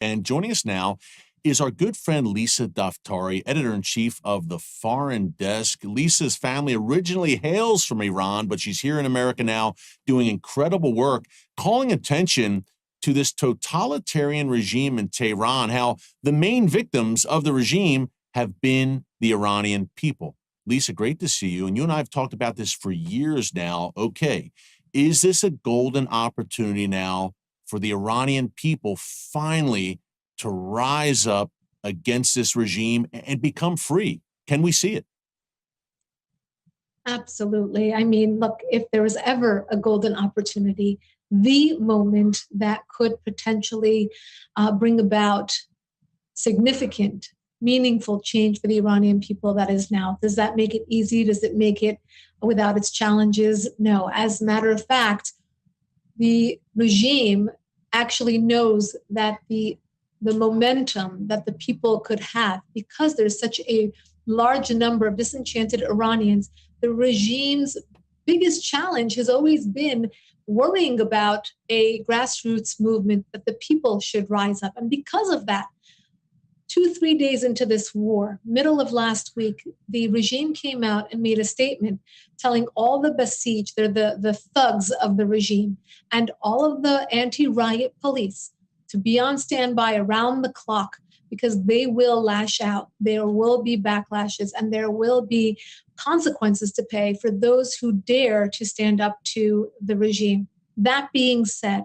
And joining us now is our good friend Lisa Daftari, editor-in-chief of the Foreign Desk. Lisa's family originally hails from Iran, but she's here in America now doing incredible work, calling attention to this totalitarian regime in Tehran, how the main victims of the regime have been the Iranian people. Lisa, great to see you. And you and I have talked about this for years now. Okay, is this a golden opportunity now for the Iranian people finally to rise up against this regime and become free? Can we see it? Absolutely. I mean, look, if there was ever a golden opportunity, the moment that could potentially bring about significant, meaningful change for the Iranian people, that is now. Does that make it easy? Does it make it without its challenges? No. As a matter of fact, the regime actually knows that the momentum that the people could have, because there's such a large number of disenchanted Iranians, the regime's biggest challenge has always been worrying about a grassroots movement that the people should rise up. And because of that, 2-3 days into this war, middle of last week, the regime came out and made a statement telling all the Basij, they're the thugs of the regime, and all of the anti-riot police to be on standby around the clock, because they will lash out. There will be backlashes and there will be consequences to pay for those who dare to stand up to the regime. That being said,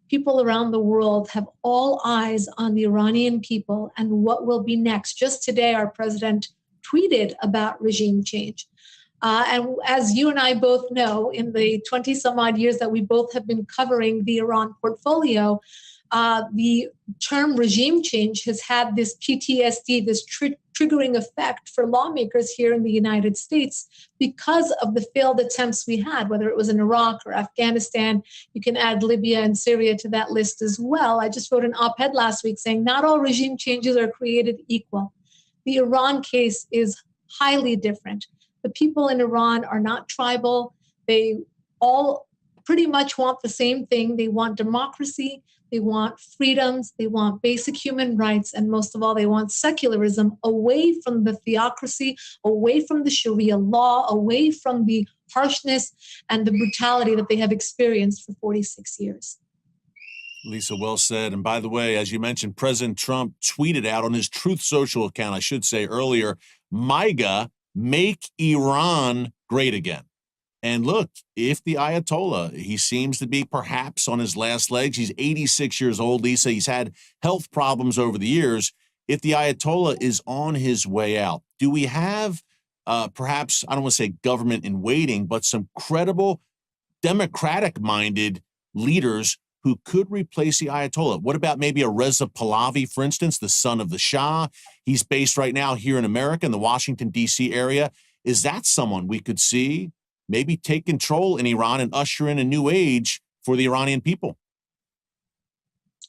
people around the world have all eyes on the Iranian people and what will be next. Just today, our president tweeted about regime change. And as you and I both know, in the 20 some odd years that we both have been covering the Iran portfolio, the term regime change has had this PTSD, this triggering effect for lawmakers here in the United States because of the failed attempts we had, whether it was in Iraq or Afghanistan. You can add Libya and Syria to that list as well. I just wrote an op-ed last week saying not all regime changes are created equal. The Iran case is highly different. The people in Iran are not tribal. They all pretty much want the same thing. They want democracy. They want freedoms, they want basic human rights, and most of all, they want secularism away from the theocracy, away from the Sharia law, away from the harshness and the brutality that they have experienced for 46 years. Lisa, well said. And by the way, as you mentioned, President Trump tweeted out on his Truth Social account, I should say earlier, MAGA, make Iran great again. And look, if the Ayatollah, he seems to be perhaps on his last legs. He's 86 years old, Lisa. He's had health problems over the years. If the Ayatollah is on his way out, do we have perhaps, I don't want to say government in waiting, but some credible democratic-minded leaders who could replace the Ayatollah? What about maybe a Reza Pahlavi, for instance, the son of the Shah? He's based right now here in America, in the Washington, D.C. area. Is that someone we could see maybe take control in Iran and usher in a new age for the Iranian people?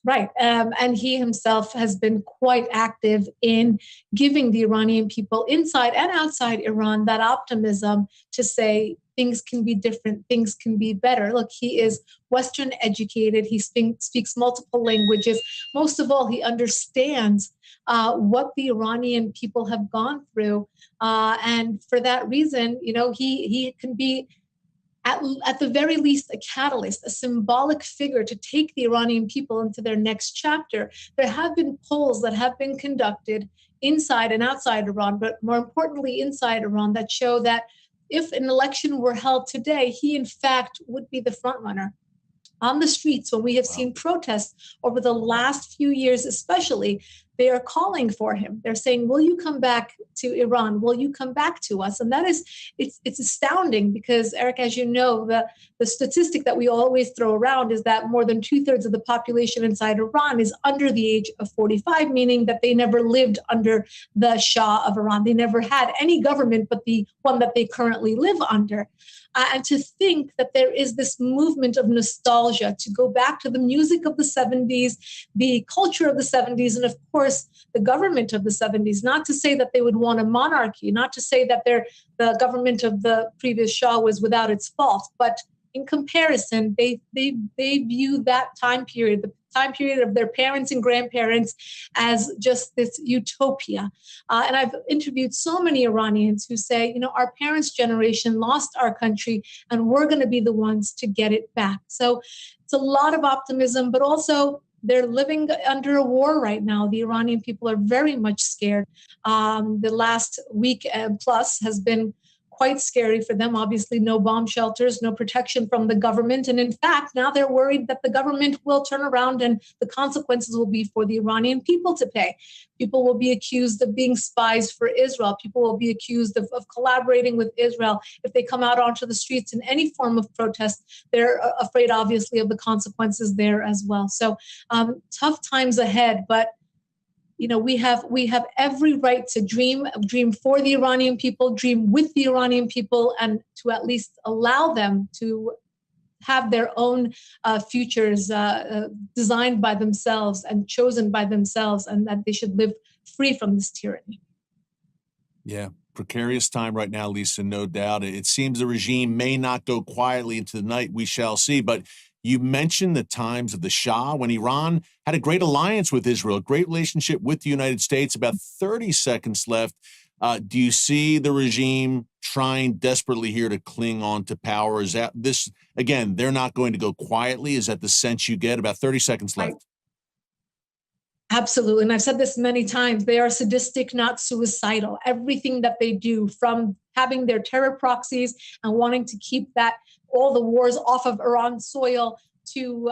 Right. And he himself has been quite active in giving the Iranian people inside and outside Iran that optimism to say things can be different, things can be better. Look, he is Western educated. He speaks multiple languages. Most of all, he understands what the Iranian people have gone through. And for that reason, you know, he can be at the very least, a catalyst, a symbolic figure to take the Iranian people into their next chapter. There have been polls that have been conducted inside and outside Iran, but more importantly, inside Iran, that show that if an election were held today, he, in fact, would be the front runner. On the streets, when we have seen protests over the last few years especially, they are calling for him. They're saying, will you come back to Iran? Will you come back to us? And that is, it's astounding because, Eric, as you know, the statistic that we always throw around is that more than 2/3 of the population inside Iran is under the age of 45, meaning that they never lived under the Shah of Iran. They never had any government but the one that they currently live under. And to think that there is this movement of nostalgia to go back to the music of the 70s, the culture of the 70s, and of course, the government of the 70s, not to say that they would want a monarchy, not to say that the government of the previous Shah was without its faults, but in comparison, they view that time period, time period of their parents and grandparents as just this utopia. And I've interviewed so many Iranians who say, our parents' generation lost our country and we're going to be the ones to get it back. So it's a lot of optimism, but also they're living under a war right now. The Iranian people are very much scared. The last week plus has been quite scary for them. Obviously, no bomb shelters, no protection from the government. And in fact, now they're worried that the government will turn around and the consequences will be for the Iranian people to pay. People will be accused of being spies for Israel. People will be accused of collaborating with Israel. If they come out onto the streets in any form of protest, they're afraid, obviously, of the consequences there as well. So tough times ahead, but we have every right to dream for the Iranian people, dream with the Iranian people, and to at least allow them to have their own futures designed by themselves and chosen by themselves, and that they should live free from this tyranny. Yeah, precarious time right now, Lisa, no doubt. It seems the regime may not go quietly into the night. We shall see. But you mentioned the times of the Shah when Iran had a great alliance with Israel, a great relationship with the United States. About 30 seconds left. Do you see the regime trying desperately here to cling on to power? Is that this, again, they're not going to go quietly? Is that the sense you get? About 30 seconds left. Absolutely. And I've said this many times, they are sadistic, not suicidal. Everything that they do, from having their terror proxies and wanting to keep all the wars off of Iran's soil, to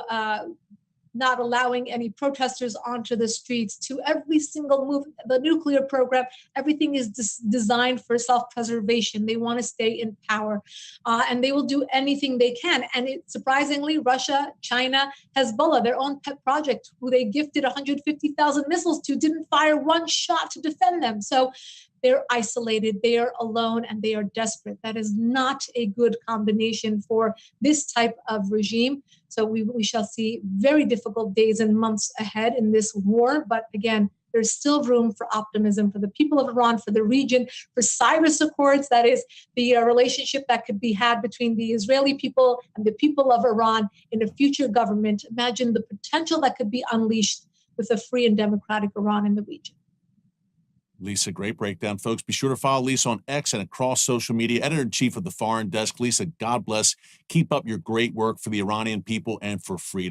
not allowing any protesters onto the streets, to every single move, the nuclear program, everything is designed for self-preservation. They want to stay in power, and they will do anything they can. And surprisingly, Russia, China, Hezbollah, their own pet project, who they gifted 150,000 missiles to, didn't fire one shot to defend them. So they're isolated, they are alone, and they are desperate. That is not a good combination for this type of regime. So we shall see very difficult days and months ahead in this war. But again, there's still room for optimism for the people of Iran, for the region, for Cyrus Accords. That is the relationship that could be had between the Israeli people and the people of Iran in a future government. Imagine the potential that could be unleashed with a free and democratic Iran in the region. Lisa, great breakdown. Folks, be sure to follow Lisa on X and across social media. Editor-in-Chief of the Foreign Desk. Lisa, God bless. Keep up your great work for the Iranian people and for freedom.